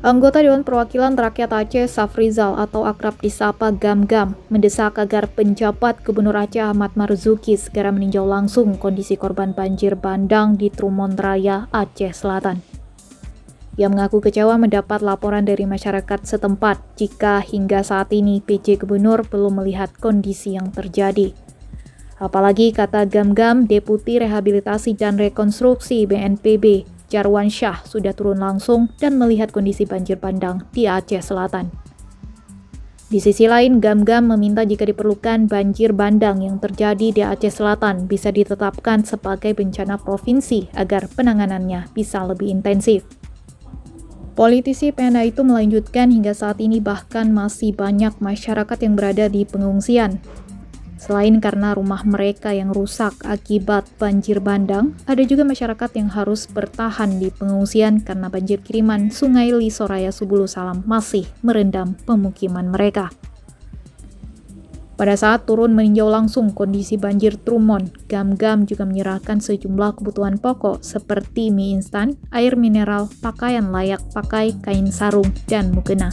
Anggota Dewan Perwakilan Rakyat Aceh Safrizal atau akrab disapa Gam-Gam mendesak agar penjabat Gubernur Aceh Ahmad Marzuki segera meninjau langsung kondisi korban banjir bandang di Trumon Raya, Aceh Selatan. Ia mengaku kecewa mendapat laporan dari masyarakat setempat jika hingga saat ini PJ Gubernur belum melihat kondisi yang terjadi. Apalagi kata Gam-Gam, Deputi Rehabilitasi dan Rekonstruksi BNPB Jarwan Syah sudah turun langsung dan melihat kondisi banjir bandang di Aceh Selatan. Di sisi lain, Gam-Gam meminta jika diperlukan banjir bandang yang terjadi di Aceh Selatan bisa ditetapkan sebagai bencana provinsi agar penanganannya bisa lebih intensif. Politisi PNA itu melanjutkan hingga saat ini bahkan masih banyak masyarakat yang berada di pengungsian. Selain karena rumah mereka yang rusak akibat banjir bandang, ada juga masyarakat yang harus bertahan di pengungsian karena banjir kiriman Sungai Lisoraya Subulu Salam masih merendam pemukiman mereka. Pada saat turun meninjau langsung kondisi banjir Trumon, Gam-Gam juga menyerahkan sejumlah kebutuhan pokok seperti mie instan, air mineral, pakaian layak pakai, kain sarung, dan mukena.